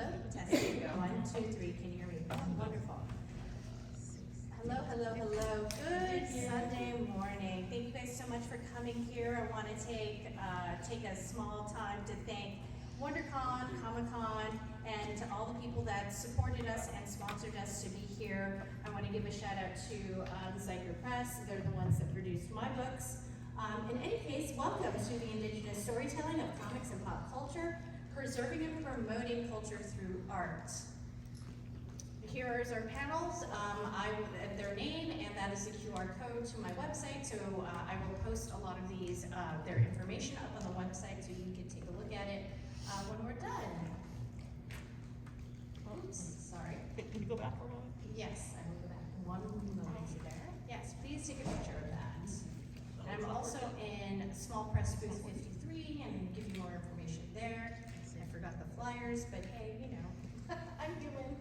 Hello, testing, go, 1, 2, 3, can you hear me? Wonderful. Hello, hello, hello, good Sunday morning. Thank you guys so much for coming here. I want to take a small time to thank WonderCon, Comic-Con, and to all the people that supported us and sponsored us to be here. I want to give a shout out to the Zyger Press. They're the ones that produced my books. In any case, welcome to the Indigenous Storytelling of Comics and Pop Culture, preserving and promoting culture through art. Here is our panels. I will add their name, and that is the QR code to my website. So I will post a lot of these, their information up on the website so you can take a look at it when we're done. Oops, sorry. Can you go back for a moment? Yes, I will go back one moment there. Yes, please take a picture of that. And I'm also in Small Press Booth 53 and give you more information there. I forgot the flyers, but hey, you know, I'm human.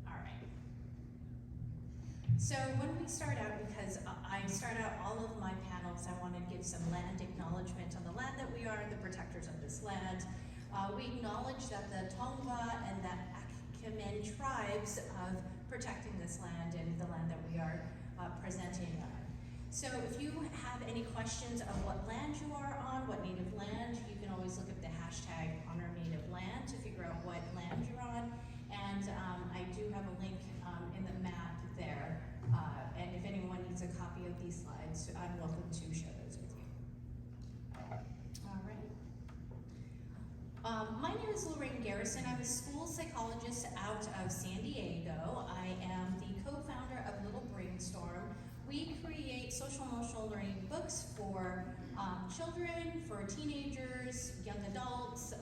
All right. So when we start out, because I start out all of my panels, I want to give some land acknowledgement on the land that we are, the protectors of this land. We acknowledge that the Tongva and the Akimen tribes of protecting this land and the land that we are presenting on. So if you have any questions of what land you are on, what native land, you can always look up the hashtag Honor Native Land to figure out what land you're on. And I do have a link in the map there. And if anyone needs a copy of these slides, I'm welcome to share those with you. All right. My name is Lorran Garrison. I'm a school psychologist out of San Diego. I am the co-founder of Little Brainstorm. We create social emotional learning books for children, for teenagers, young adults.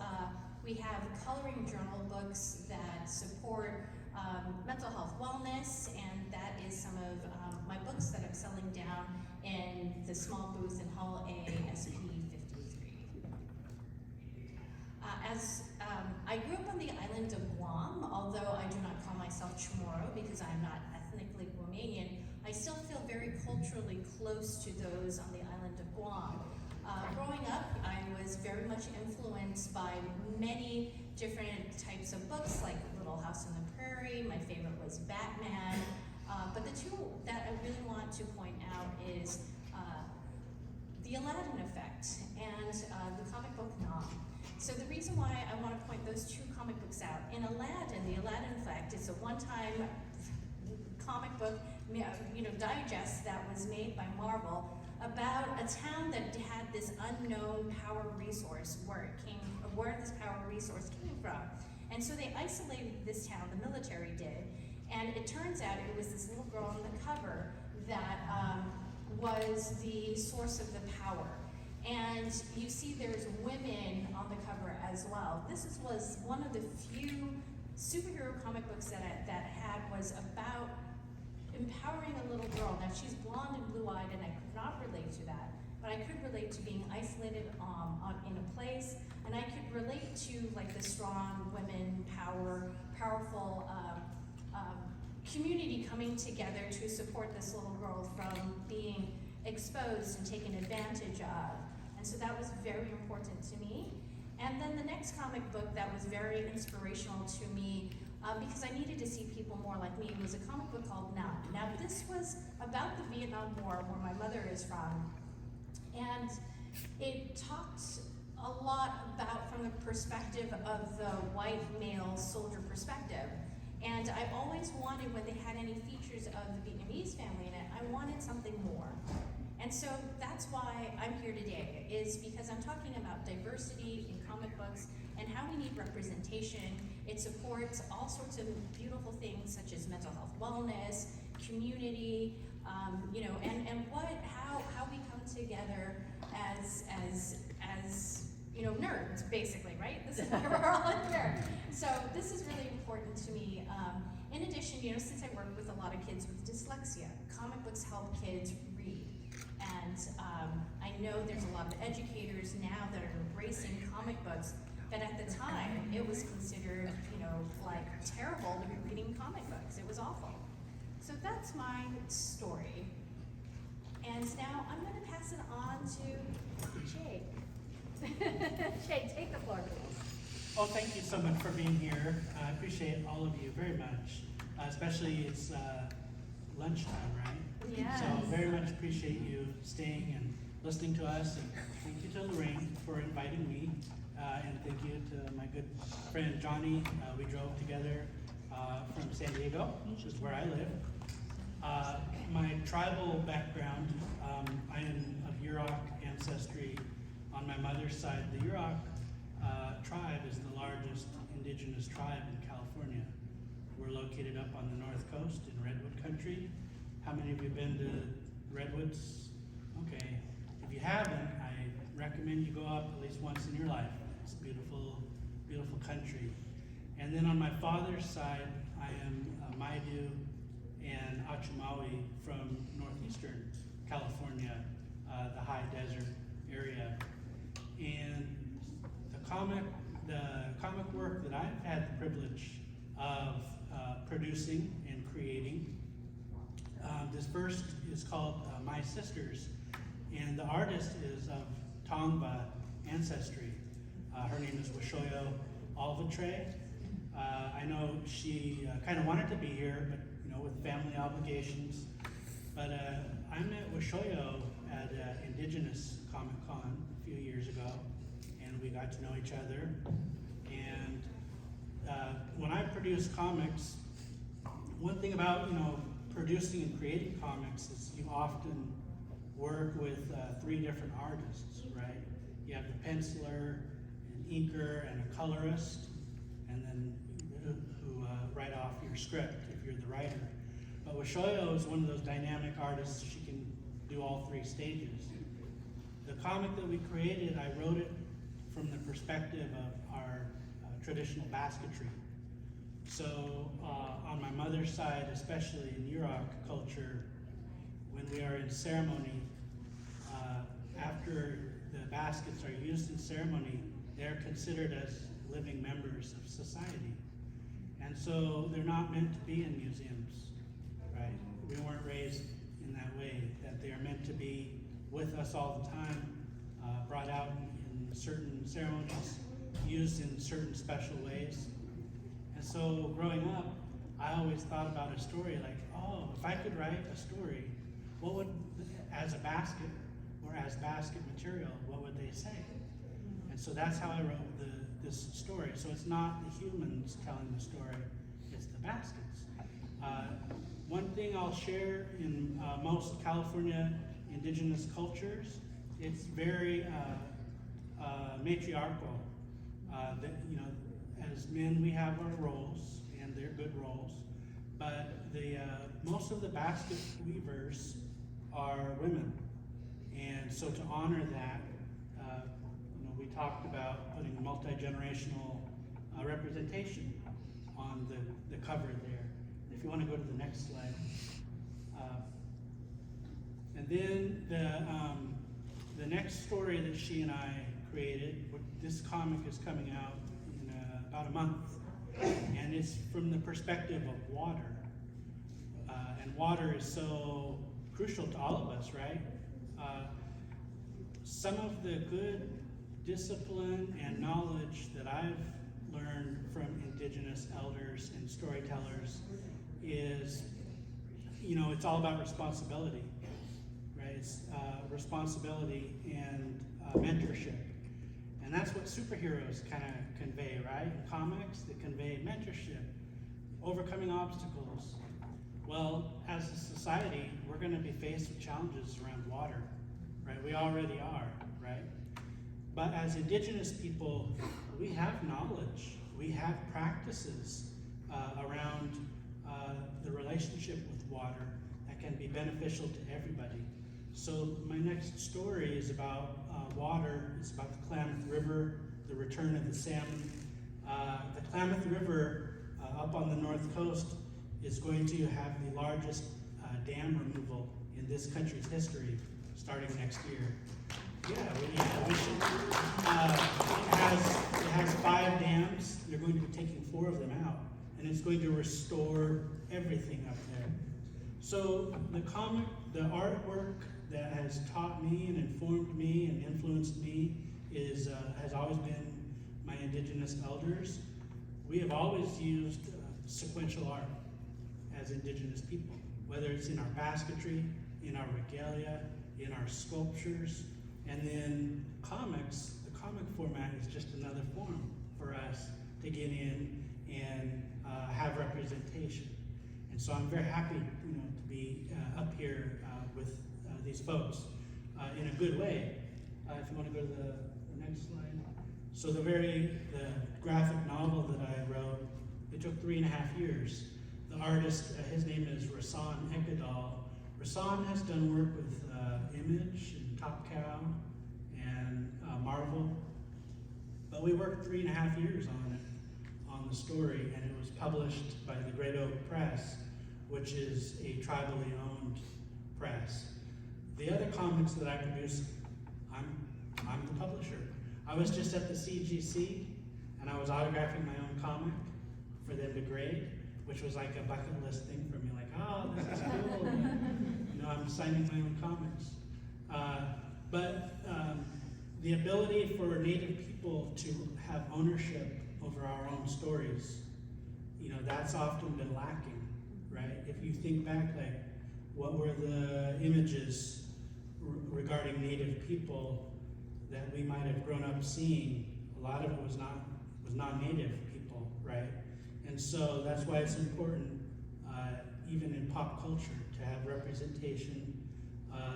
We have coloring journal books that support mental health wellness, and that is some of my books that I'm selling down in the small booth in Hall A, SP 53. I grew up on the island of Guam, although I do not call myself Chamorro because I'm not ethnically Guamanian. I still feel very culturally close to those on the island of Guam. Growing up, I was very much influenced by many different types of books, like Little House on the Prairie. My favorite was Batman. But the two that I really want to point out is the Aladdin effect and the comic book Nom. So the reason why I want to point those two comic books out, in Aladdin, the Aladdin effect is a one-time comic book, digest that was made by Marvel about a town that had this unknown power resource, where this power resource came from. And so they isolated this town, the military did, and it turns out it was this little girl on the cover that was the source of the power. And you see there's women on the cover as well. This was one of the few superhero comic books that was about empowering a little girl. Now she's blonde and blue-eyed, and I could not relate to that, but I could relate to being isolated in a place, and I could relate to like the strong women, powerful community coming together to support this little girl from being exposed and taken advantage of. And so that was very important to me. And then the next comic book that was very inspirational to me, because I needed to see people more like me, was a comic book called Nam. Now this was about the Vietnam War, where my mother is from, and it talked a lot about from the perspective of the white male soldier perspective. And I always wanted, when they had any features of the Vietnamese family in it, I wanted something more. And so that's why I'm here today, is because I'm talking about diversity in comic books and how we need representation. It supports all sorts of beautiful things such as mental health wellness, community, and how we come together as nerds, basically, right? This is where we're all in here. So this is really important to me. In addition, since I work with a lot of kids with dyslexia, comic books help kids read. And I know there's a lot of educators now that are embracing comic books, but at the time, it was considered, like terrible to be reading comic books. It was awful. So that's my story. And now I'm going to pass it on to Chag. Chag, take the floor, please. Oh, thank you so much for being here. I appreciate all of you very much. Especially it's lunchtime, right? Yes. So very much appreciate you staying and listening to us. And thank you to Lorraine for inviting me. And thank you to my good friend Johnny. We drove together from San Diego, which is where I live. My tribal background, I am of Yurok ancestry on my mother's side. The Yurok tribe is the largest indigenous tribe in California. We're located up on the north coast in Redwood country. How many of you been to Redwoods? Okay. If you haven't, I recommend you go up at least once in your life. It's a beautiful, beautiful country. And then on my father's side, I am Maidu and Achumawi from northeastern California, the high desert area. And the comic work that I've had the privilege of producing and creating. This first is called My Sisters, and the artist is of Tongva ancestry. Her name is Wishoyo Alvatre. I know she kind of wanted to be here, but with family obligations. But I met Wishoyo at Indigenous Comic Con a few years ago, and we got to know each other. And when I produce comics, one thing about producing and creating comics is you often work with 3 different artists, right? You have the penciler, an inker, and a colorist, and then who write off your script if you're the writer. But Wishoyo is one of those dynamic artists. She can do all 3 stages. The comic that we created, I wrote it from the perspective of our traditional basketry. So on my mother's side, especially in Yurok culture, when we are in ceremony, after the baskets are used in ceremony, they're considered as living members of society. And so they're not meant to be in museums, right? We weren't raised in that way, that they are meant to be with us all the time, brought out in certain ceremonies, used in certain special ways. And so growing up, I always thought about a story like, oh, if I could write a story, what would, as a basket or as basket material, what would they say? And so that's how I wrote this story. So it's not the humans telling the story, it's the baskets. One thing I'll share in most California indigenous cultures, it's very matriarchal. That, as men, we have our roles, and they're good roles, but most of the basket weavers are women. And so to honor that, we talked about putting multi-generational representation on the cover there. If you want to go to the next slide. And then the next story that she and I created, this comic is coming out in about a month, and it's from the perspective of water. And water is so crucial to all of us, right? Some of the good discipline and knowledge that I've learned from indigenous elders and storytellers is, it's all about responsibility, right? It's responsibility and mentorship. And that's what superheroes kind of convey, right? In comics, they convey mentorship, overcoming obstacles. Well, as a society, we're going to be faced with challenges around water, right? We already are, right? But as indigenous people, we have knowledge, we have practices around the relationship with water that can be beneficial to everybody. So my next story is about water. It's about the Klamath River, the return of the salmon. The Klamath River up on the north coast is going to have the largest dam removal in this country's history starting next year. Yeah, we should. It has 5 dams. They're going to be taking 4 of them out, and it's going to restore everything up there. So the artwork, that has taught me and informed me and influenced me has always been my Indigenous elders. We have always used sequential art as Indigenous people, whether it's in our basketry, in our regalia, in our sculptures, and then comics. The comic format is just another form for us to get in and have representation. And so I'm very happy, to be up here with these folks in a good way. If you want to go to the next slide. So the graphic novel that I wrote, it took 3.5 years. The artist, his name is Lorran Garrison. Lorran has done work with Image and Top Cow and Marvel, but we worked 3.5 years on the story, and it was published by the Great Oak Press, which is a tribally owned press. The other comics that I produce, I'm the publisher. I was just at the CGC, and I was autographing my own comic for them to grade, which was like a bucket list thing for me, like, oh, this is cool. I'm signing my own comics. But the ability for Native people to have ownership over our own stories, that's often been lacking, right? If you think back, like, what were the images regarding Native people that we might have grown up seeing? A lot of it was non-Native people, right? And so that's why it's important, even in pop culture, to have representation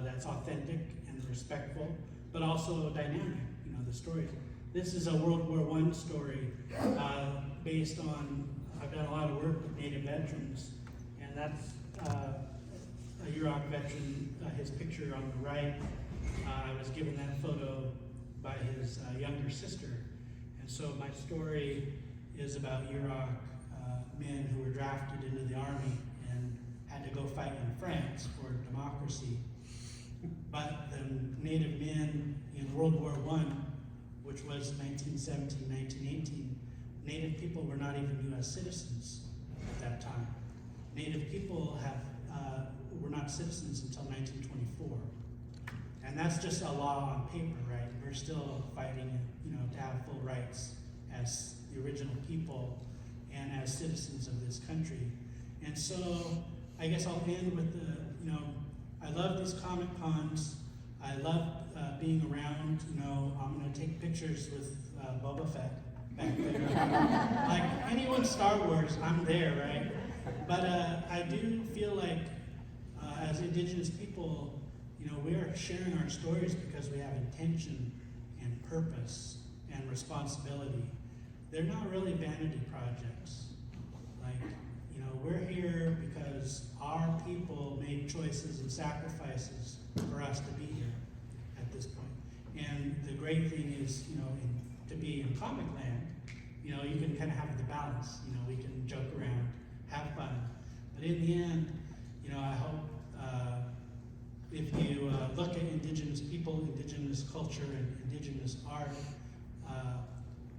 that's authentic and respectful, but also dynamic. The stories. This is a World War I story based on. I've done a lot of work with Native veterans, and that's a Yurok veteran. His picture on the right. I was given that photo by his younger sister, and so my story is about Yurok men who were drafted into the army and had to go fight in France for democracy. But the Native men in World War I, which was 1917, 1918, Native people were not even U.S. citizens at that time. Native people were not citizens until 1924. And that's just a law on paper, right? We're still fighting, to have full rights as the original people and as citizens of this country. And so I guess I'll end with I love these Comic Cons. I love being around. I'm going to take pictures with Boba Fett back there. Like anyone Star Wars, I'm there, right? But I do feel like as Indigenous people, we are sharing our stories because we have intention and purpose and responsibility. They're not really vanity projects. Like, we're here because our people made choices and sacrifices for us to be here at this point. And the great thing is, to be in comic land, you can kind of have the balance. We can joke around, have fun. But in the end, I hope if you look at Indigenous people, Indigenous culture, and Indigenous art,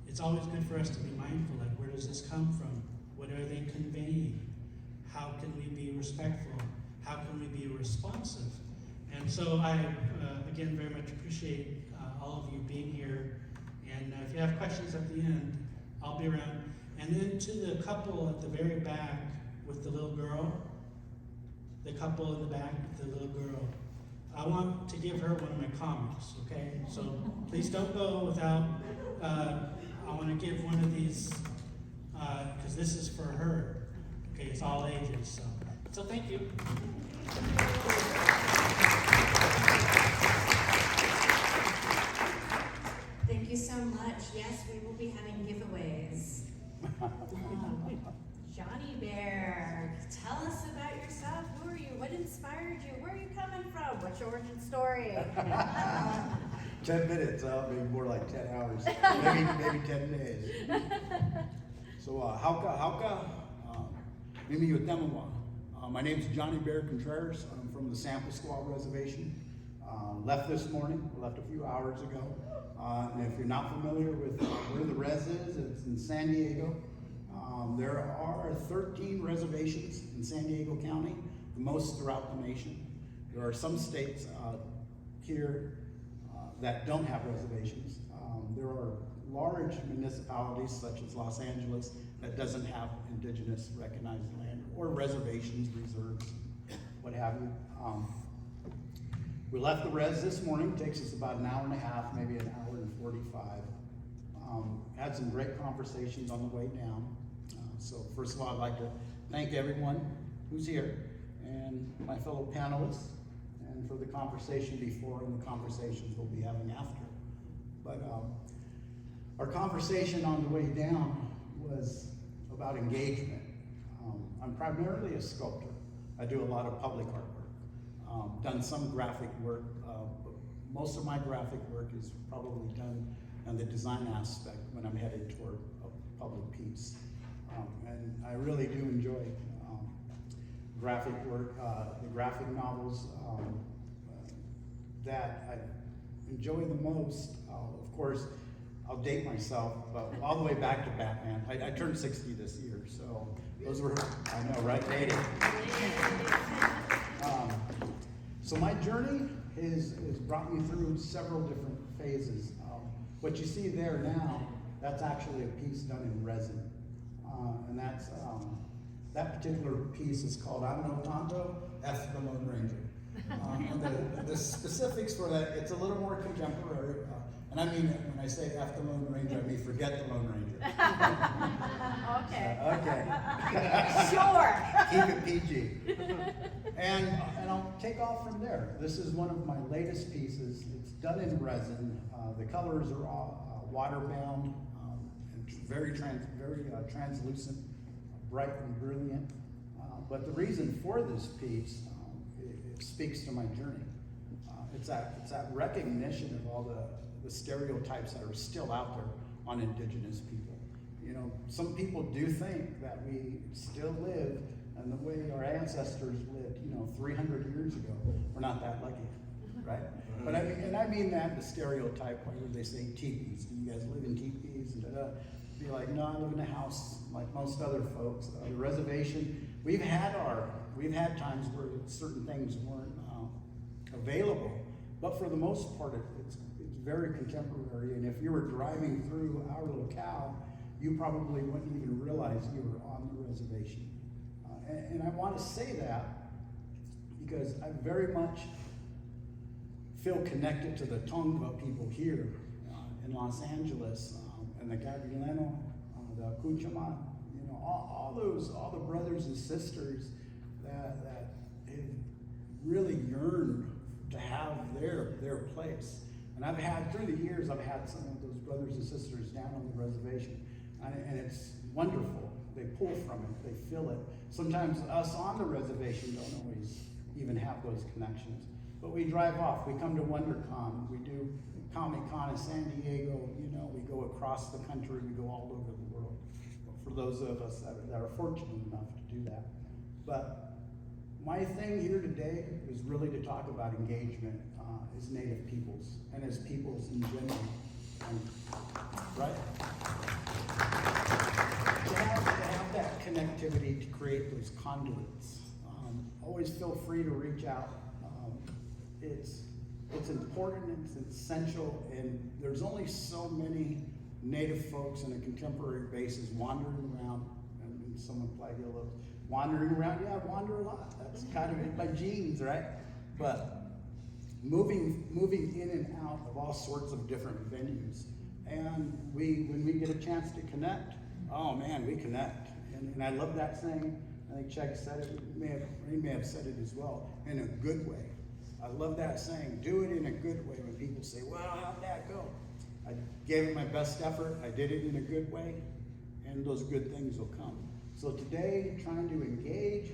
it's always good for us to be mindful, like, where does this come from? What are they conveying? How can we be respectful? How can we be responsive? And so I, again, very much appreciate all of you being here. And if you have questions at the end, I'll be around. And then to the couple at the very back with the little girl, the couple in the back with the little girl, I want to give her one of my comics, okay? So please don't go without, I want to give one of these, because this is for her. Okay, it's all ages, so thank you. Thank you so much. Yes, we will be having giveaways. Johnny Bear, tell us about yourself. Who are you? What inspired you? Where are you coming from? What's your origin story? 10 minutes, maybe more like 10 hours, maybe 10 days. So, hauka, mimi yotemawa. My name is Johnny Bear Contreras. I'm from the Sample Squaw Reservation. Left this morning, left a few hours ago. And if you're not familiar with where the res is, it's in San Diego. There are 13 reservations in San Diego County, the most throughout the nation. There are some states here that don't have reservations. There are large municipalities such as Los Angeles that doesn't have indigenous recognized land or reservations, reserves, what have you. We left the res this morning, takes us about an hour and a half, maybe an hour and 45. Had some great conversations on the way down. So first of all, I'd like to thank everyone who's here and my fellow panelists and for the conversation before and the conversations we'll be having after. But our conversation on the way down was about engagement. I'm primarily a sculptor. I do a lot of public artwork. Done some graphic work, but most of my graphic work is probably done on the design aspect when I'm headed toward a public piece. And I really do enjoy graphic work, the graphic novels that I enjoy the most. Of course, I'll date myself, but all the way back to Batman. I turned 60 this year, so those were, I know, right, dating. So my journey has brought me through several different phases. What you see there now, that's actually a piece done in resin. And that's, that particular piece is called I'm No Tonto, F the Lone Ranger. And the specifics for that, it's a little more contemporary. And I mean, when I say F the Lone Ranger, I mean forget the Lone Ranger. Okay. Okay. Sure. Keep it PG. And I'll take off from there. This is one of my latest pieces. It's done in resin. The colors are all water-bound, and very translucent, bright and brilliant. But the reason for this piece, it speaks to my journey. It's that recognition of all the stereotypes that are still out there on indigenous people. You know, some people do think that we still live and the way our ancestors lived, 300 years ago. We're not that lucky, right? But I mean that the stereotype, where they say teepees. Do you guys live in teepees? And be like, no, I live in a house like most other folks. The reservation, we've had times where certain things weren't available, but for the most part, it's very contemporary. And if you were driving through our locale, you probably wouldn't even realize you were on the reservation. And I want to say that because I very much feel connected to the Tongva people here in Los Angeles, and the Gabrielino, the Cuchama, all the brothers and sisters that have really yearned to have their place. And I've had, through the years, I've had some of those brothers and sisters down on the reservation, and it's wonderful. They pull from it, they feel it. Sometimes us on the reservation don't always even have those connections. But we drive off, we come to WonderCon, we do Comic-Con in San Diego, we go across the country, we go all over the world. For those of us that are fortunate enough to do that. But my thing here today is really to talk about engagement as Native peoples and as peoples in general, right? To have that connectivity to create those conduits. Always feel free to reach out. It's important, it's essential, and there's only so many Native folks on a contemporary basis wandering around, and someone flagged a little, wandering around, yeah, I wander a lot. That's kind of in my genes, right? But moving in and out of all sorts of different venues. And when we get a chance to connect, oh man, we connect. And I love that saying. I think Chag said it, he may have said it as well, in a good way. I love that saying, do it in a good way. When people say, well, how'd that go? I gave it my best effort, I did it in a good way, and those good things will come. So today, trying to engage,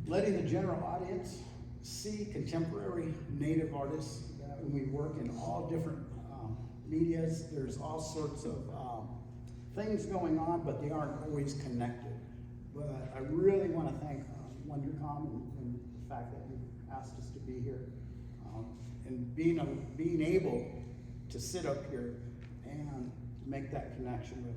letting the general audience see contemporary Native artists. We work in all different medias. There's all sorts of things going on, but they aren't always connected. But I really want to thank WonderCon and the fact that you asked us to be here, and being able to sit up here and make that connection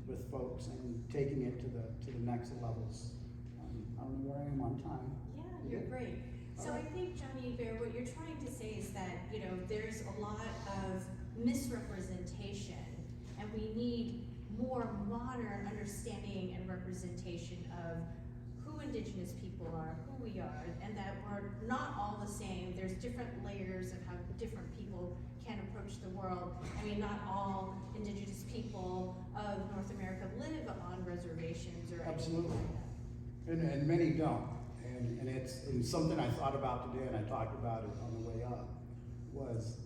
with folks and taking it to the next levels. I don't know where I am on time. Yeah, you're great. So I think, Johnny Bear, what you're trying to say is that, you know, there's a lot of misrepresentation, and we need more modern understanding and representation of who Indigenous people are, who we are, and that we're not all the same. There's different layers of how different people can approach the world. I mean, not all Indigenous people of North America live on reservations or Absolutely. anything like that. And many don't. And it's something I thought about today, and I talked about it on the way up, was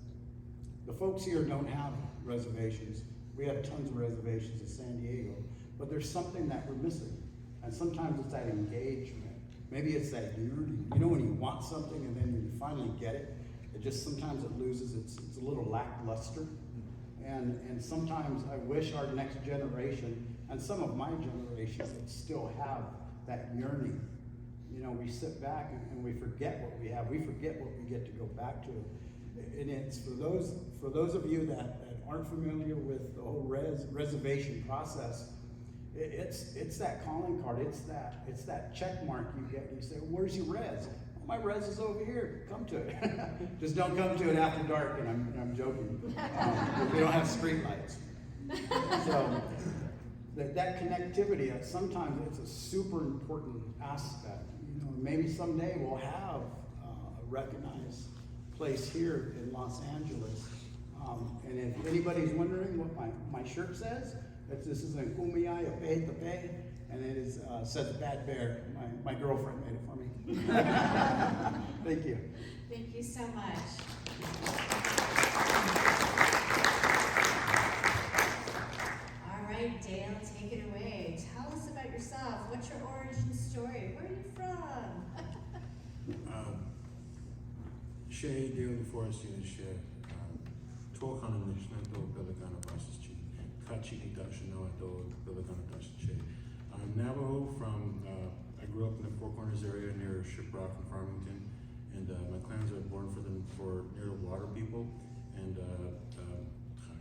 the folks here don't have reservations. We have tons of reservations in San Diego, but there's something that we're missing. And sometimes it's that engagement. Maybe it's that yearning. You know, when you want something and then when you finally get it, it just sometimes it loses, it's a little lackluster. And sometimes I wish our next generation, and some of my generations, would still have that yearning. You know, we sit back and we forget what we have. We forget what we get to go back to. And it's for those of you that aren't familiar with the whole reservation process, it's that calling card. It's that check mark you get. You say, "Where's your res?" "Oh, my res is over here. Come to it." Just don't come to it after dark. And I'm joking. We don't have street lights. So that connectivity. Sometimes it's a super important aspect. You know, maybe someday we'll have a recognized place here in Los Angeles. And if anybody's wondering what my shirt says, this is an Kumiai, a pay to pay, and it is says Bad Bear. My girlfriend made it for me. Thank you. Thank you so much. All right, Dale, take it away. Tell us about yourself. What's your origin story? Where are you from? Shay, Dale, Deforest, Shay. Tokana Nishna, Do, Pelicana, Passes Chi. Kachi, Dashino, Do, Pelicana, Passes Chi. I'm Navajo from, I grew up in the Four Corners area near Shiprock in Farmington. And my clans are born for near the water people. And I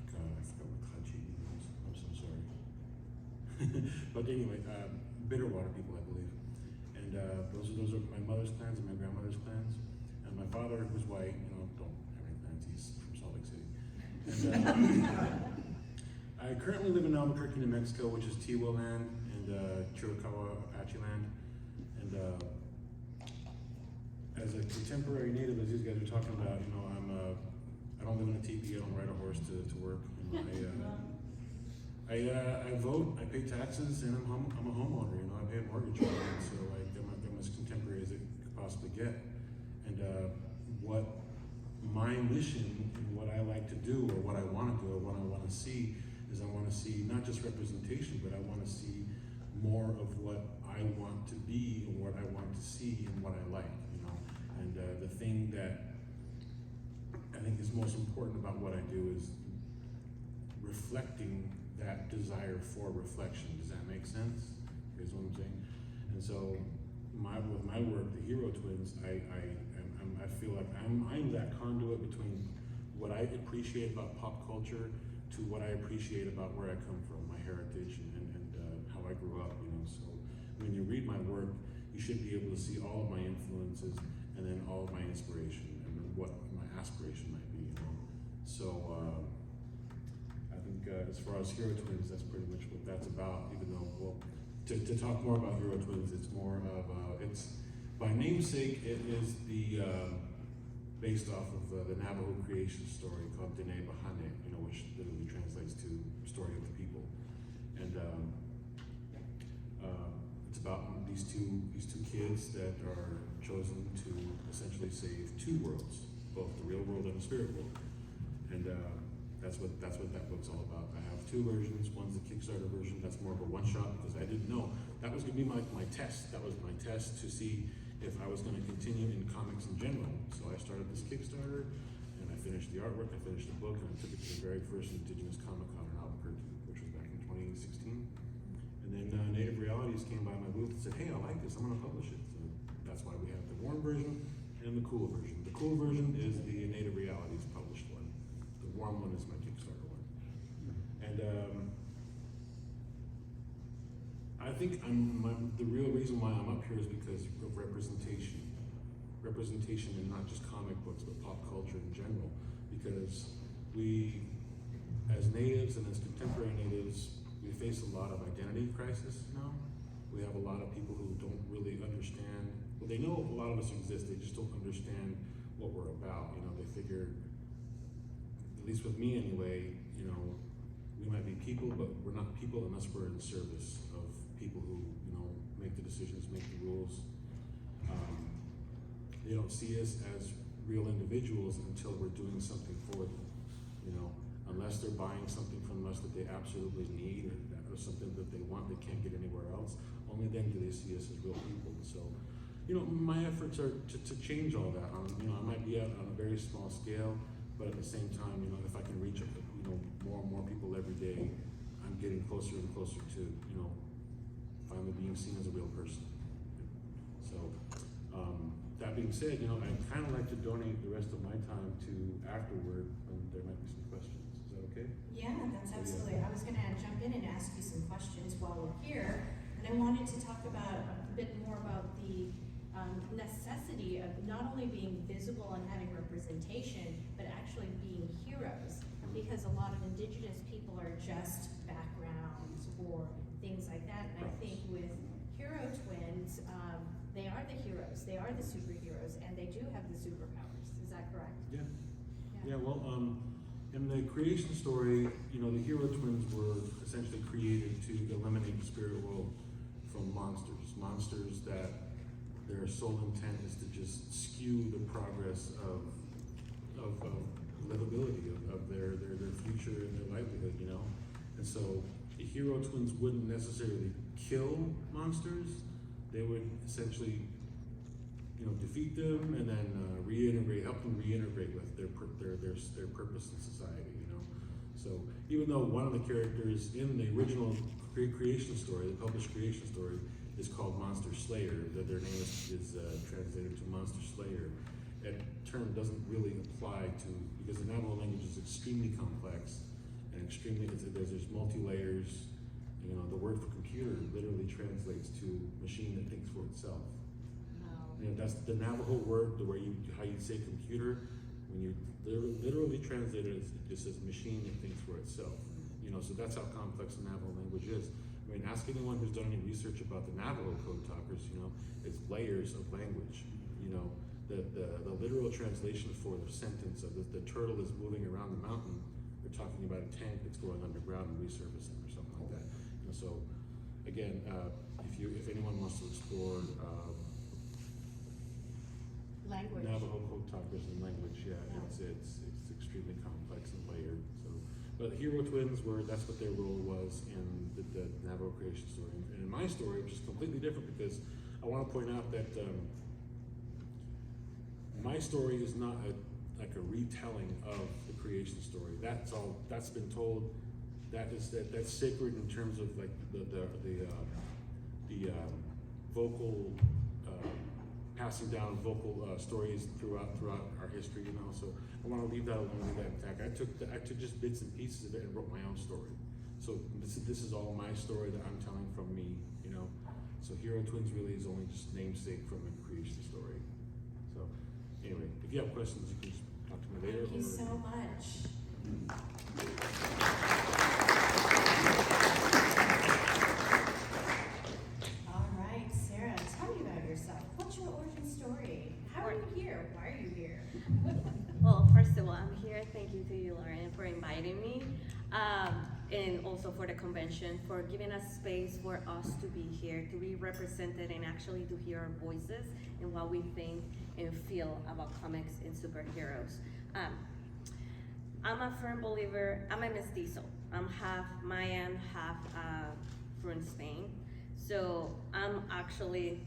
forgot what Kachi means. I'm so sorry. But anyway, bitter water people, I believe. And those are my mother's clans and my grandmother's clans. And my father, who's white, you know, don't have any clans, he's from Salt Lake City. And I currently live in Albuquerque, New Mexico, which is Tiwa land and Chiricahua Apache land. And as a contemporary native, as these guys are talking about, you know, I don't live in a teepee, I don't ride a horse to work. You know, I vote, I pay taxes, and I'm a homeowner. You know, I pay a mortgage on it, so like I'm as contemporary as it could possibly get. And what my mission and what I like to do, or what I want to do, or what I want to see, is I want to see not just representation, but I want to see more of what I want to be and what I want to see and what I like. You know, and the thing that I think is most important about what I do is reflecting that desire for reflection. Does that make sense? Here's what I'm saying. And so, with my work, the Hero Twins, I feel like I'm that conduit between what I appreciate about pop culture to what I appreciate about where I come from, my heritage, and how I grew up. You know, so when you read my work, you should be able to see all of my influences and then all of my inspiration and what my aspiration might be. You know, so. I think as far as Hero Twins, that's pretty much what that's about, even though, well, to talk more about Hero Twins, it's more of, it's, by namesake, it is the, based off of the Navajo creation story called Dene Bahane, you know, which literally translates to Story of the People. And it's about these two kids that are chosen to essentially save two worlds, both the real world and the spirit world. And that's what that book's all about. I have two versions. One's the Kickstarter version. That's more of a one-shot because I didn't know. That was gonna be my test. That was my test to see if I was gonna continue in comics in general. So I started this Kickstarter and I finished the artwork, I finished the book, and I took it to the very first Indigenous Comic-Con in Albuquerque, which was back in 2016. And then Native Realities came by my booth and said, "Hey, I like this, I'm gonna publish it." So that's why we have the worn version and the cool version. The cool version is the Native Realities published one. The warm one is my Kickstarter one. And I think the real reason why I'm up here is because of representation. representation in not just comic books, but pop culture in general. Because we, as natives and as contemporary natives, we face a lot of identity crisis now. We have a lot of people who don't really understand, well, they know a lot of us exist, they just don't understand what we're about. You know, they figure, at least with me anyway, you know, we might be people, but we're not people unless we're in service of people who, you know, make the decisions, make the rules. They don't see us as real individuals until we're doing something for them, you know, unless they're buying something from us that they absolutely need, or something that they want they can't get anywhere else. Only then do they see us as real people. So, you know, my efforts are to change all that. You know, I might be out on a very small scale, but at the same time, you know, if I can reach, you know, more and more people every day, I'm getting closer and closer to, you know, finally being seen as a real person. So, that being said, you know, I'd kind of like to donate the rest of my time to afterward, when there might be some questions. Is that okay? Yeah, that's absolutely. I was gonna jump in and ask you some questions while we're here, and I wanted to talk about a bit more about the necessity of not only being visible and having representation, but actually being heroes. Because a lot of Indigenous people are just backgrounds or things like that, and I think with Hero Twins, they are the heroes, they are the superheroes, and they do have the superpowers. Is that correct? Yeah. Yeah, well, in the creation story, you know, the Hero Twins were essentially created to eliminate the spirit world from monsters. Monsters that their sole intent is to just skew the progress of livability, of their future and their livelihood, you know? And so the Hero Twins wouldn't necessarily kill monsters. They would essentially, you know, defeat them and then help them reintegrate with their purpose in society, you know. So even though one of the characters in the original creation story, the published creation story, is called Monster Slayer, that their name is translated to Monster Slayer, that term doesn't really apply to, because the Navajo language is extremely complex and there's multi-layers. You know, the word for computer literally translates to machine that thinks for itself. Wow. You know, that's the Navajo word, how you say computer, when you literally translate it, it just says machine that thinks for itself. You know, so that's how complex the Navajo language is. I mean, ask anyone who's done any research about the Navajo code talkers, you know, it's layers of language. You know, the literal translation for the sentence of the turtle is moving around the mountain, they're talking about a tank that's going underground and resurfacing or something like that. You know, so again, if anyone wants to explore Language. Navajo code talkers and language, yeah. It's extremely complex and layered. So, but Hero Twins that's what their role was in the Navajo creation story. And in my story, which is completely different, because I want to point out that my story is not like a retelling of the creation story. That's been told. That's sacred in terms of like the vocal passing down vocal stories throughout our history, you know. So I want to leave that alone, leave that intact. I took just bits and pieces of it and wrote my own story. So this is all my story that I'm telling from me, you know. So Hero Twins really is only just namesake from the creation story. So anyway, if you have questions, you can just talk to me later. Thank you so much. All right, Sarah, tell me about yourself. What's your origin story? How are you here? Why are you here? Well, first of all, I'm here. Thank you to you, Lorran, for inviting me, and also for the convention, for giving us space for us to be here, to be represented, and actually to hear our voices and what we think and feel about comics and superheroes. I'm a firm believer. I'm a mestizo. I'm half Mayan, half from Spain. So I'm actually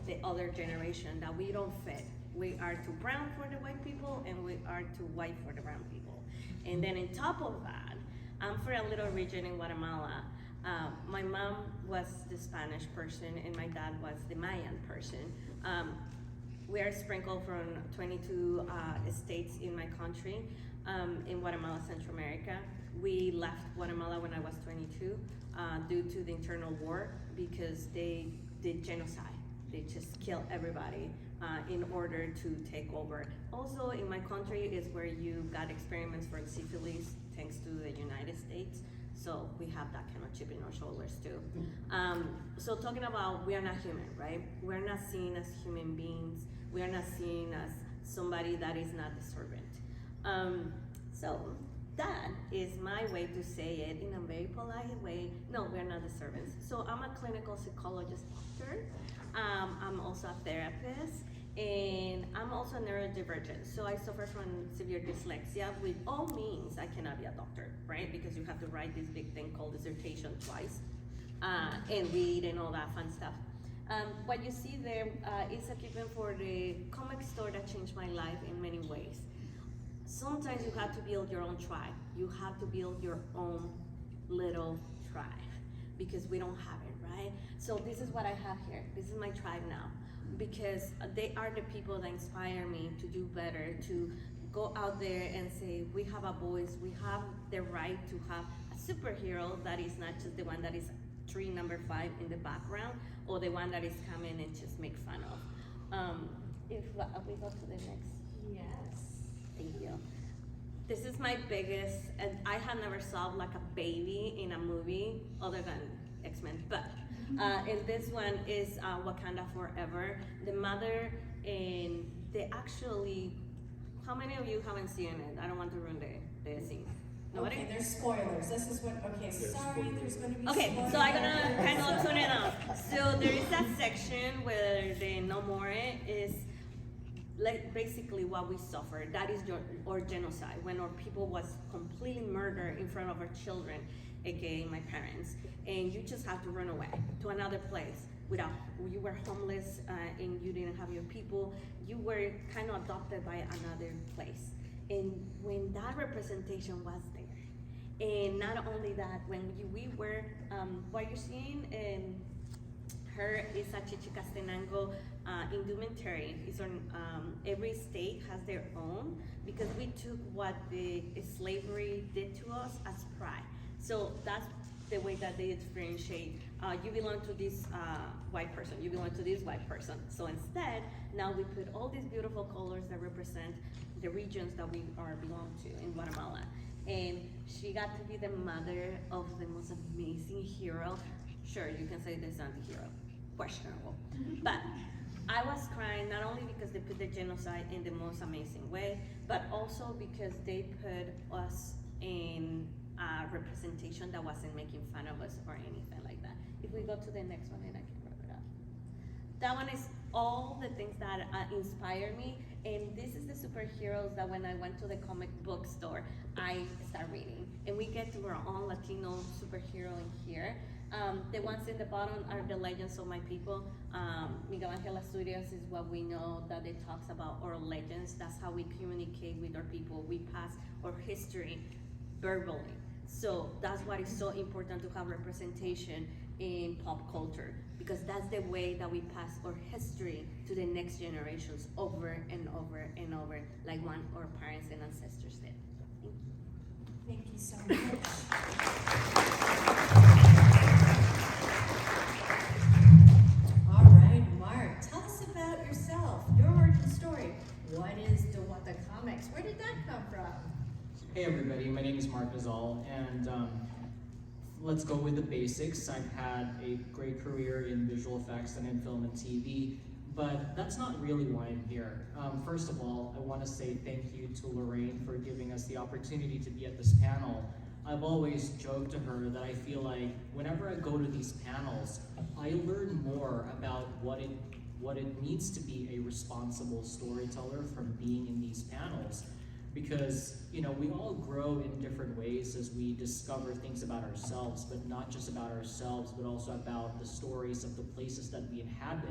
the other generation that we don't fit. We are too brown for the white people, and we are too white for the brown people. And then on top of that, I'm from a little region in Guatemala. My mom was the Spanish person, and my dad was the Mayan person. We are sprinkled from 22 states in my country, in Guatemala, Central America. We left Guatemala when I was 22 due to the internal war, because they did genocide. They just killed everybody in order to take over. Also, in my country is where you got experiments for syphilis thanks to the United States. So we have that kind of chip in our shoulders too. So talking about we are not human, right? We're not seen as human beings. We are not seen as somebody that is not the servant. So that is my way to say it in a very polite way. No, we're not the servants. So I'm a clinical psychologist doctor. I'm also a therapist, and I'm also neurodivergent. So I suffer from severe dyslexia. With all means, I cannot be a doctor, right? Because you have to write this big thing called dissertation twice, and read and all that fun stuff. What you see there is a clip for the comic store that changed my life in many ways. Sometimes you have to build your own tribe. You have to build your own little tribe because we don't have it, right? So this is what I have here. This is my tribe now because they are the people that inspire me to do better, to go out there and say, we have a voice, we have the right to have a superhero that is not just the one that is tree number 5 in the background or the one that is coming and just make fun of. If we go to the next. Yes. Thank you. This is my biggest, and I have never saw like a baby in a movie other than X-Men, but and this one is Wakanda Forever. The mother, and they actually, how many of you haven't seen it? I don't want to ruin the scene. Nobody? Okay, there's spoilers. This is what, okay, sorry, there's gonna be Okay, spoilers. so I'm gonna kind of tune it out. So there is that section where the no more is like basically what we suffer. That is or genocide, when our people was completely murdered in front of our children, aka my parents, and you just have to run away to another place. You were homeless and you didn't have your people. You were kind of adopted by another place. And when that representation was there, and not only that, when we were, what you're seeing in her is a Chichicastenango indumentary. It's on, every state has their own because we took what the slavery did to us as pride. So that's the way that they differentiate. You belong to this white person, you belong to this white person. So instead, now we put all these beautiful colors that represent the regions that we belong to in Guatemala. And she got to be the mother of the most amazing hero. Sure, you can say this anti-hero, questionable. But I was crying not only because they put the genocide in the most amazing way, but also because they put us in a representation that wasn't making fun of us or anything like that. If we go to the next one, and I can wrap it up. That one is all the things that inspire me, and this is the superheroes that when I went to the comic book store, I start reading. And we get to our own Latino superhero in here. The ones in the bottom are the legends of my people. Miguel Angel Asturias is what we know that it talks about our legends. That's how we communicate with our people. We pass our history verbally. So that's why it's so important to have representation in pop culture, because that's the way that we pass our history to the next generations over and over and over, like one our parents and ancestors did. Thank you so much. All right, Mark, tell us about yourself, your origin story. What is Diwata Komiks? Where did that come from? Hey everybody, my name is Mark Nazal, and let's go with the basics. I've had a great career in visual effects and in film and TV, but that's not really why I'm here. First of all, I want to say thank you to Lorraine for giving us the opportunity to be at this panel. I've always joked to her that I feel like whenever I go to these panels, I learn more about what it means to be a responsible storyteller from being in these panels. Because, you know, we all grow in different ways as we discover things about ourselves, but not just about ourselves, but also about the stories of the places that we inhabit.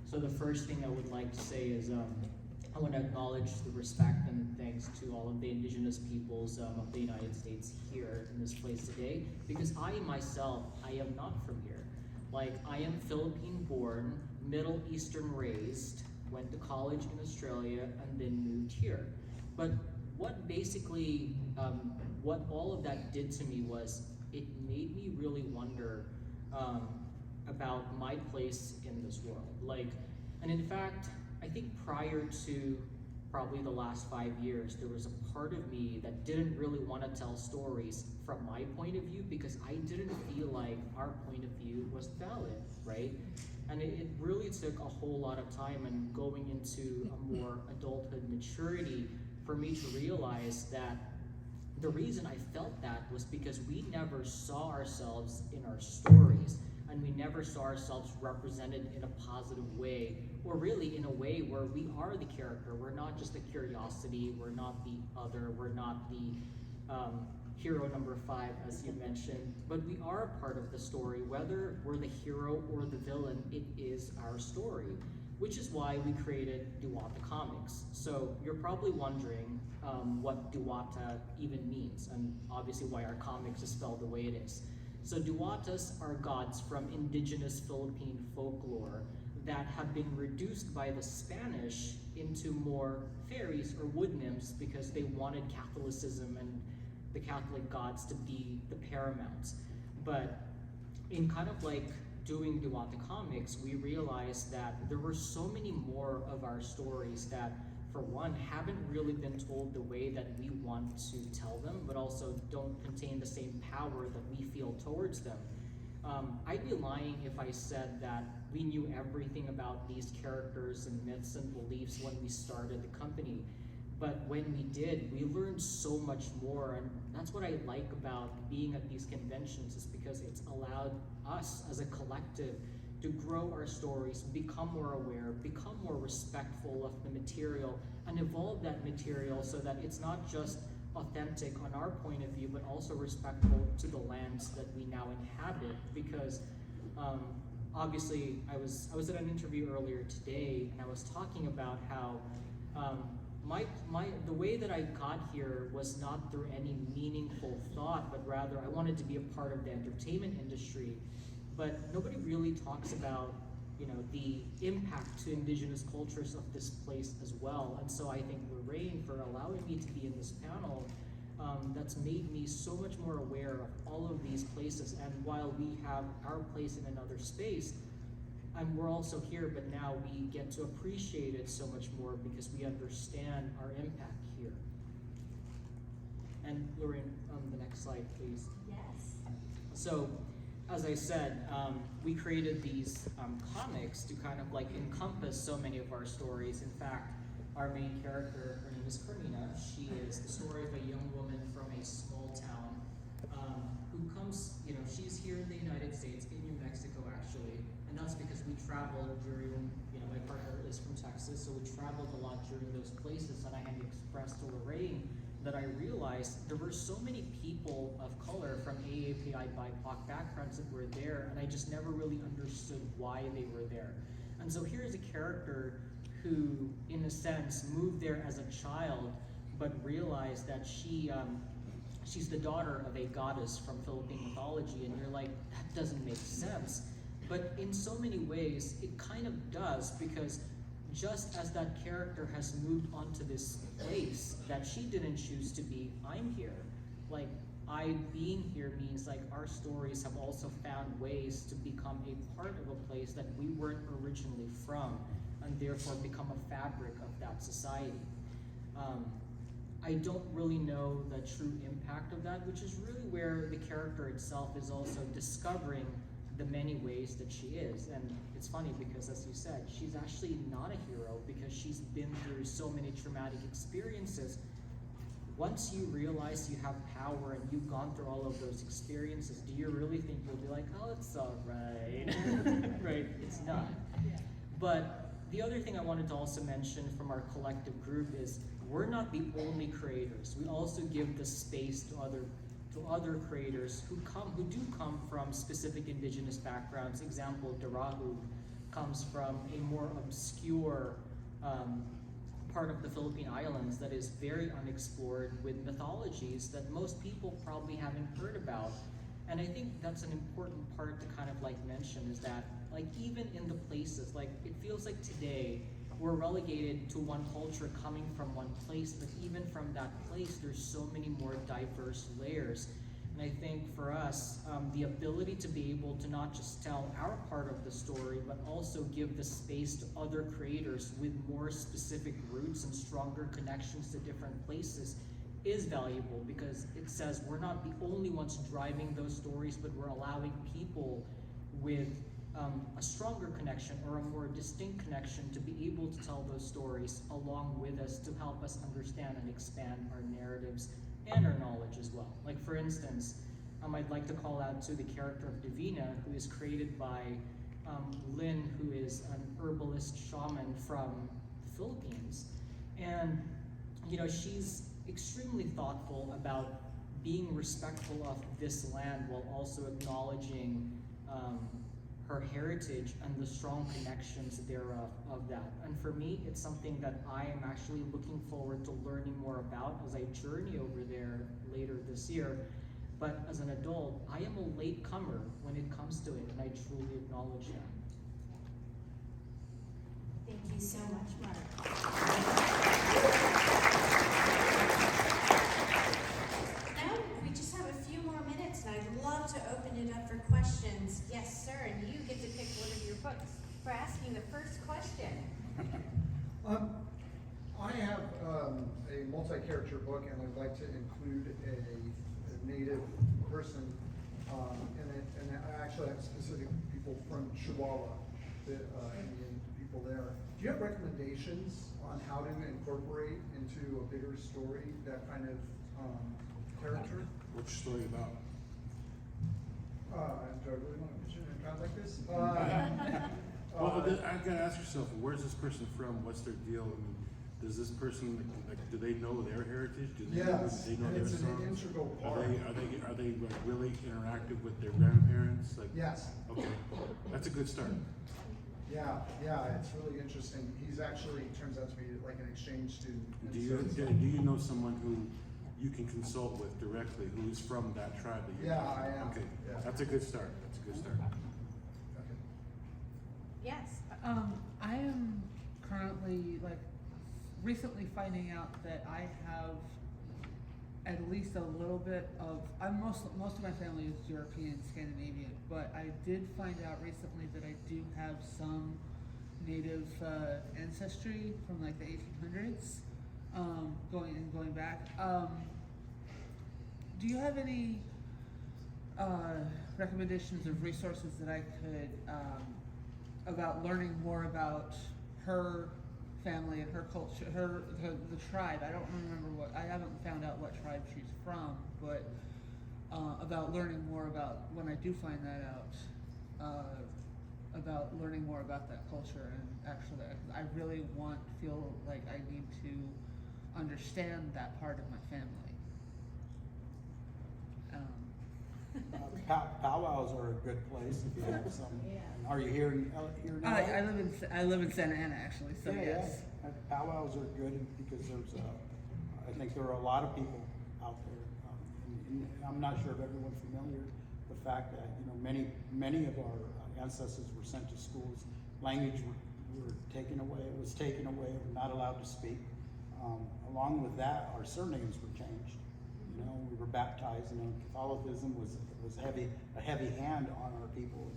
So the first thing I would like to say is I want to acknowledge the respect and thanks to all of the indigenous peoples of the United States here in this place today, because I myself, I am not from here. Like, I am Philippine born, Middle Eastern raised, went to college in Australia, and then moved here. But what basically, what all of that did to me was, it made me really wonder about my place in this world. Like, and in fact, I think prior to probably the last 5 years, there was a part of me that didn't really want to tell stories from my point of view because I didn't feel like our point of view was valid, right? And it really took a whole lot of time and going into a more adulthood maturity for me to realize that the reason I felt that was because we never saw ourselves in our stories, and we never saw ourselves represented in a positive way, or really in a way where we are the character. We're not just a curiosity, we're not the other, we're not the hero number 5, as you mentioned, but we are a part of the story. Whether we're the hero or the villain, it is our story, which is why we created Diwata Komiks. So you're probably wondering what Diwata even means, and obviously why our comics is spelled the way it is. So Diwatas are gods from indigenous Philippine folklore that have been reduced by the Spanish into more fairies or wood nymphs because they wanted Catholicism and the Catholic gods to be the paramount. But in kind of like doing Diwata Komiks, we realized that there were so many more of our stories that, for one, haven't really been told the way that we want to tell them, but also don't contain the same power that we feel towards them. I'd be lying if I said that we knew everything about these characters and myths and beliefs when we started the company. But when we did, we learned so much more, and that's what I like about being at these conventions, is because it's allowed us as a collective to grow our stories, become more aware, become more respectful of the material, and evolve that material so that it's not just authentic on our point of view, but also respectful to the lands that we now inhabit. Because obviously, I was at an interview earlier today, and I was talking about how the way that I got here was not through any meaningful thought, but rather I wanted to be a part of the entertainment industry. But nobody really talks about, the impact to indigenous cultures of this place as well. And so I thank Lorraine for allowing me to be in this panel. That's made me so much more aware of all of these places. And while we have our place in another space, and we're also here, but now we get to appreciate it so much more because we understand our impact here. And Lorraine, the next slide, please. Yes. So, as I said, we created these comics to kind of like encompass so many of our stories. In fact, our main character, her name is Carmina. She is the story of a young woman from a small town who comes, she's here in the United States, in New Mexico actually, and that's because we traveled during, my partner is from Texas, so we traveled a lot during those places, and I had expressed to Lorraine that I realized there were so many people of color from AAPI BIPOC backgrounds that were there, and I just never really understood why they were there. And so here's a character who, in a sense, moved there as a child, but realized that she's the daughter of a goddess from Philippine mythology, and you're like, that doesn't make sense. But in so many ways, it kind of does, because just as that character has moved onto this place that she didn't choose to be, I'm here. Like, I being here means like our stories have also found ways to become a part of a place that we weren't originally from, and therefore become a fabric of that society. I don't really know the true impact of that, which is really where the character itself is also discovering the many ways that she is. And it's funny because, as you said, she's actually not a hero because she's been through so many traumatic experiences. Once you realize you have power and you've gone through all of those experiences, do you really think you'll be like, oh, it's all right? Right, it's not. Yeah. But the other thing I wanted to also mention from our collective group is we're not the only creators. We also give the space to other creators who do come from specific indigenous backgrounds. Example, Darahu comes from a more obscure part of the Philippine Islands that is very unexplored, with mythologies that most people probably haven't heard about. And I think that's an important part to kind of like mention, is that like even in the places, like it feels like today we're relegated to one culture coming from one place, but even from that place there's so many more diverse layers. And I think for us, the ability to be able to not just tell our part of the story, but also give the space to other creators with more specific roots and stronger connections to different places is valuable, because it says we're not the only ones driving those stories, but we're allowing people with a stronger connection or a more distinct connection to be able to tell those stories along with us to help us understand and expand our narratives and our knowledge as well. Like for instance, I'd like to call out to the character of Divina, who is created by Lynn, who is an herbalist shaman from the Philippines. And you know, she's extremely thoughtful about being respectful of this land while also acknowledging her heritage and the strong connections thereof of that. And for me, it's something that I am actually looking forward to learning more about as I journey over there later this year. But as an adult, I am a latecomer when it comes to it, and I truly acknowledge that. Thank you so much, Mark. Now, we just have a few more minutes, and I'd love to open it up for questions. Yes, sir, and you get to pick one of your books for asking the first question. I have a multi-character book, and I'd like to include a native person in it, and I actually have specific people from Chihuahua, the Indian people there. Do you have recommendations on how to incorporate into a bigger story that kind of character? What's your story about? Do I really want to picture in a crowd like this? Well, I gotta ask yourself, where's this person from? What's their deal? I mean, does this person, like, do they know their heritage? Do they Yes, they know and their it's an songs? integral part. Are they like really interactive with their grandparents? Like, Yes. okay, that's a good start. Yeah, it's really interesting. He's actually turns out to be like an exchange student. And Do so- you know someone who you can consult with directly who's from that tribe that you're Yeah, talking I about? am. Okay, Yeah. that's a good start. That's a good start. Okay. Yes. I am currently, recently finding out that I have at least a little bit of, most of my family is European, Scandinavian, but I did find out recently that I do have some native ancestry from like the 1800s, going back. Do you have any recommendations of resources that I could, about learning more about her family and her culture, the tribe? I don't remember I haven't found out what tribe she's from, but about learning more about, when I do find that out, about learning more about that culture. And actually, I really feel like I need to understand that part of my family. Powwows are a good place if you have some. Yeah. Are you here in LA? I live in Santa Ana, actually, so Yeah, yes. yeah. Powwows are good because there's, I think there are a lot of people out there. And I'm not sure if everyone's familiar with the fact that, many of our ancestors were sent to schools. Language was taken away, we're not allowed to speak. Along with that, our surnames were changed. We were baptized. Catholicism was a heavy hand on our people.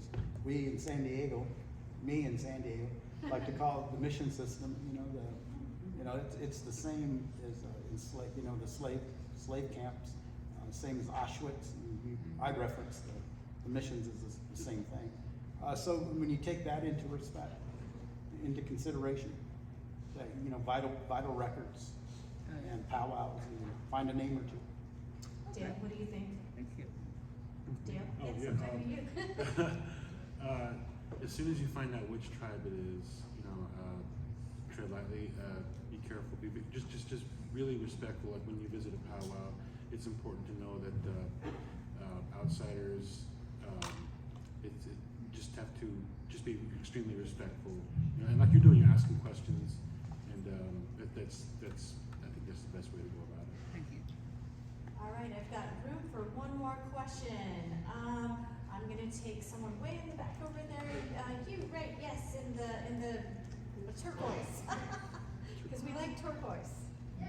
We in San Diego, me in San Diego, like to call it the mission system. It's the same as the slave camps, same as Auschwitz. I reference the missions as the same thing. So when you take that into consideration, that vital records and powwows, and find a name or two. Dale, what do you think? Thank you. Dale? Oh, Yes, yeah, I'm talking to you. As soon as you find out which tribe it is, tread lightly, be careful, just really respectful. Like when you visit a powwow, it's important to know that outsiders, just have to just be extremely respectful. And like you're doing, you're asking questions, and that's I think that's the best way to go about it. Thank you. All right, I've got room for one more question. I'm gonna take someone way in the back over there. You, right? Yes, in the turquoise, because we like turquoise. I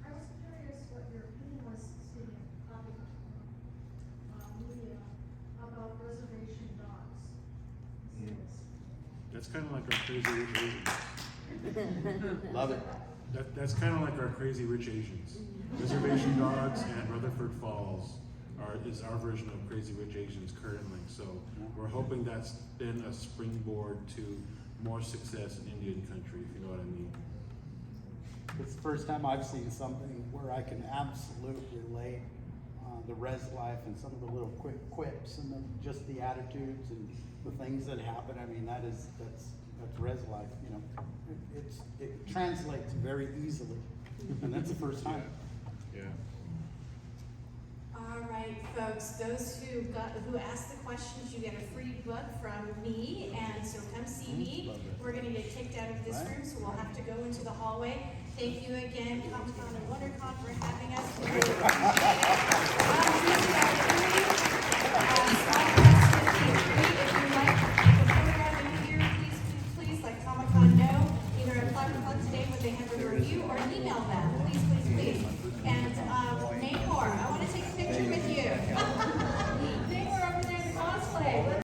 was curious what your opinion kind of like our Crazy Rich Asians. Love it. That's kind of like our Crazy Rich Asians. Reservation Dogs and Rutherford Falls is our version of Crazy Rich Asians currently. So we're hoping that's been a springboard to more success in Indian country, if you know what I mean. It's the first time I've seen something where I can absolutely relate the res life and some of the little quick quips and just the attitudes and the things that happen. I mean, that's res life. You know, it translates very easily, and that's the first time. Yeah. All right, folks, those who asked the questions, you get a free book from me, and so come see me. Love it. We're gonna get kicked out of this Right. room, so we'll have to go into the hallway. Thank you again, Comic-Con and WonderCon.